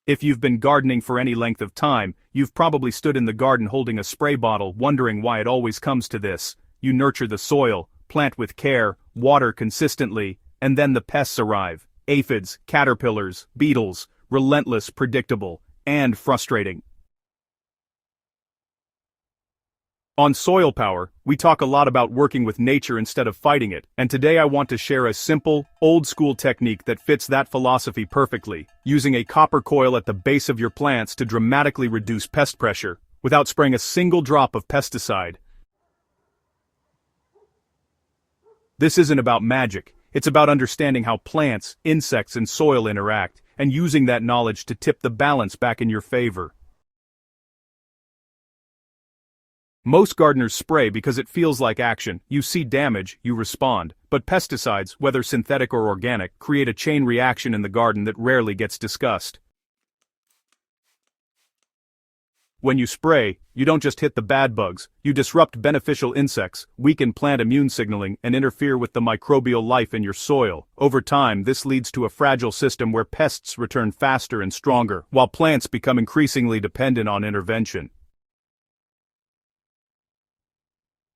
If you've been gardening for any length of time, you've probably stood in the garden holding a spray bottle wondering why it always comes to this. You nurture the soil, plant with care, water consistently, and then the pests arrive. Aphids, caterpillars, beetles, relentless, predictable, and frustrating. On Soilpower, we talk a lot about working with nature instead of fighting it, and today I want to share a simple, old-school technique that fits that philosophy perfectly, using a copper coil at the base of your plants to dramatically reduce pest pressure, without spraying a single drop of pesticide. This isn't about magic, it's about understanding how plants, insects, and soil interact, and using that knowledge to tip the balance back in your favor. Most gardeners spray because it feels like action. You see damage, you respond. But pesticides, whether synthetic or organic, create a chain reaction in the garden that rarely gets discussed. When you spray, you don't just hit the bad bugs, you disrupt beneficial insects, weaken plant immune signaling, and interfere with the microbial life in your soil. Over time, this leads to a fragile system where pests return faster and stronger, while plants become increasingly dependent on intervention.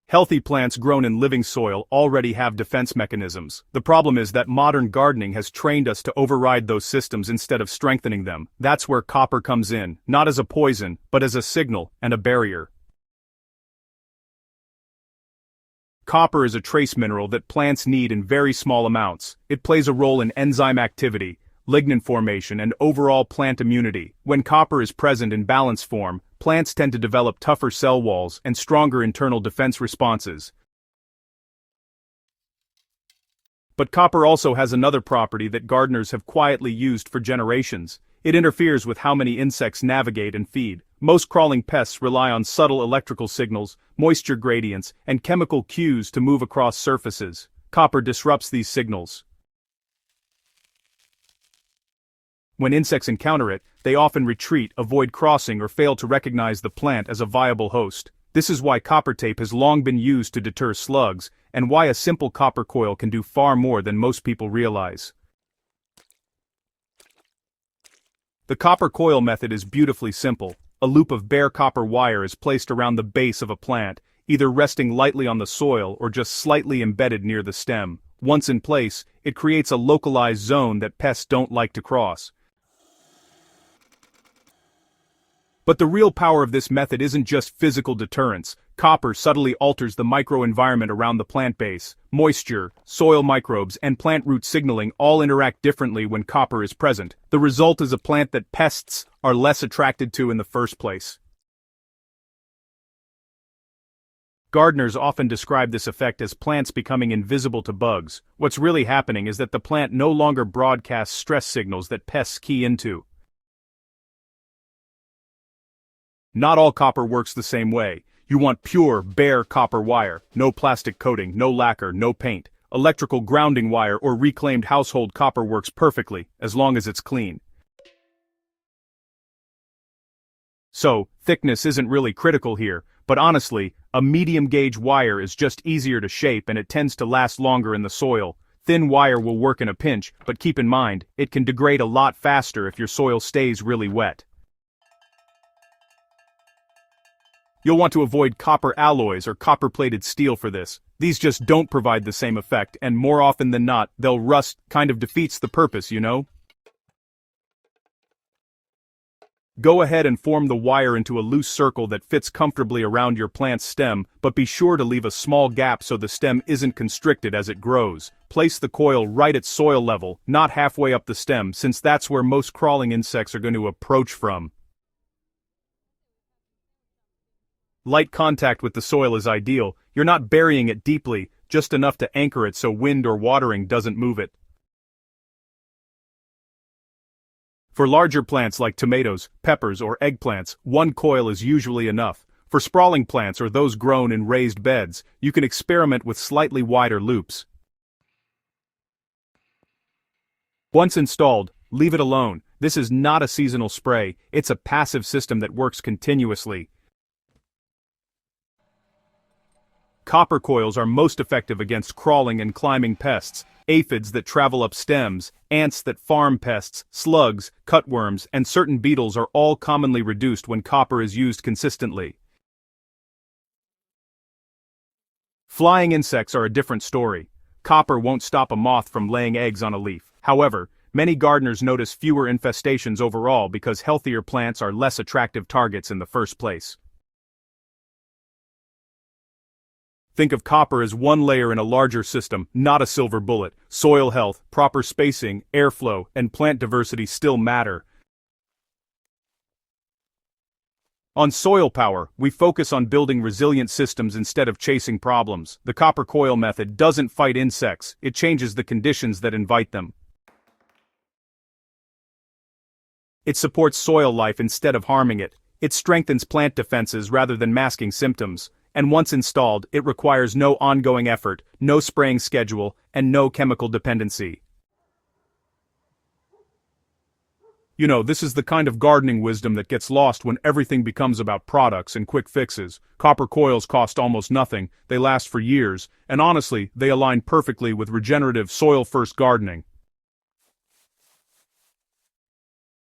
Healthy plants grown in living soil already have defense mechanisms. The problem is that modern gardening has trained us to override those systems instead of strengthening them. That's where copper comes in, not as a poison, but as a signal and a barrier. Copper is a trace mineral that plants need in very small amounts. It plays a role in enzyme activity, lignin formation, and overall plant immunity. When copper is present in balanced form, plants tend to develop tougher cell walls and stronger internal defense responses. But copper also has another property that gardeners have quietly used for generations. It interferes with how many insects navigate and feed. Most crawling pests rely on subtle electrical signals, moisture gradients, and chemical cues to move across surfaces. Copper disrupts these signals. When insects encounter it, they often retreat, avoid crossing, or fail to recognize the plant as a viable host. This is why copper tape has long been used to deter slugs, and why a simple copper coil can do far more than most people realize. The copper coil method is beautifully simple. A loop of bare copper wire is placed around the base of a plant, either resting lightly on the soil or just slightly embedded near the stem. Once in place, it creates a localized zone that pests don't like to cross. But the real power of this method isn't just physical deterrence. Copper subtly alters the microenvironment around the plant base. Moisture, soil microbes, and plant root signaling all interact differently when copper is present. The result is a plant that pests are less attracted to in the first place. Gardeners often describe this effect as plants becoming invisible to bugs. What's really happening is that the plant no longer broadcasts stress signals that pests key into. Not all copper works the same way. You want pure, bare copper wire, no plastic coating, no lacquer, no paint. Electrical grounding wire or reclaimed household copper works perfectly, as long as it's clean. So, thickness isn't really critical here, but honestly, a medium-gauge wire is just easier to shape and it tends to last longer in the soil. Thin wire will work in a pinch, but keep in mind, it can degrade a lot faster if your soil stays really wet. You'll want to avoid copper alloys or copper-plated steel for this. These just don't provide the same effect, and more often than not, they'll rust. Kind of defeats the purpose, you know? Go ahead and form the wire into a loose circle that fits comfortably around your plant's stem, but be sure to leave a small gap so the stem isn't constricted as it grows. Place the coil right at soil level, not halfway up the stem, since that's where most crawling insects are going to approach from. Light contact with the soil is ideal. You're not burying it deeply, just enough to anchor it so wind or watering doesn't move it. For larger plants like tomatoes, peppers, or eggplants, one coil is usually enough. For sprawling plants or those grown in raised beds, you can experiment with slightly wider loops. Once installed, leave it alone. This is not a seasonal spray, it's a passive system that works continuously. Copper coils are most effective against crawling and climbing pests. aphids that travel up stems, ants that farm pests, slugs, cutworms, and certain beetles are all commonly reduced when copper is used consistently. Flying insects are a different story. Copper won't stop a moth from laying eggs on a leaf. However, many gardeners notice fewer infestations overall because healthier plants are less attractive targets in the first place. Think of copper as one layer in a larger system, not a silver bullet. Soil health, proper spacing, airflow, and plant diversity still matter. On Soilpower, we focus on building resilient systems instead of chasing problems. The copper coil method doesn't fight insects, it changes the conditions that invite them. It supports soil life instead of harming it. It strengthens plant defenses rather than masking symptoms. And once installed, it requires no ongoing effort, no spraying schedule, and no chemical dependency. You know, this is the kind of gardening wisdom that gets lost when everything becomes about products and quick fixes. Copper coils cost almost nothing, they last for years, and honestly, they align perfectly with regenerative soil-first gardening.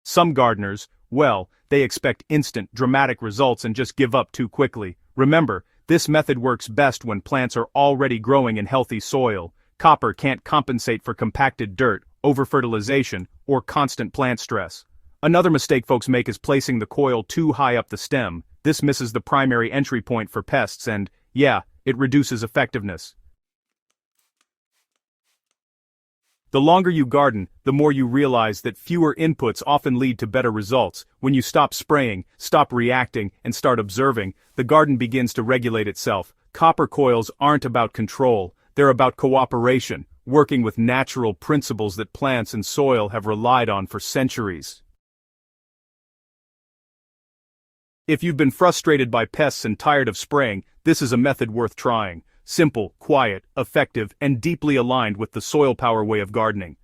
Some gardeners, well, they expect instant, dramatic results and just give up too quickly. Remember, this method works best when plants are already growing in healthy soil. Copper can't compensate for compacted dirt, over-fertilization, or constant plant stress. Another mistake folks make is placing the coil too high up the stem. This misses the primary entry point for pests and, yeah, it reduces effectiveness. The longer you garden, the more you realize that fewer inputs often lead to better results. When you stop spraying, stop reacting, and start observing, the garden begins to regulate itself. Copper coils aren't about control, they're about cooperation, working with natural principles that plants and soil have relied on for centuries. If you've been frustrated by pests and tired of spraying, this is a method worth trying. Simple, quiet, effective, and deeply aligned with the Soilpower way of gardening.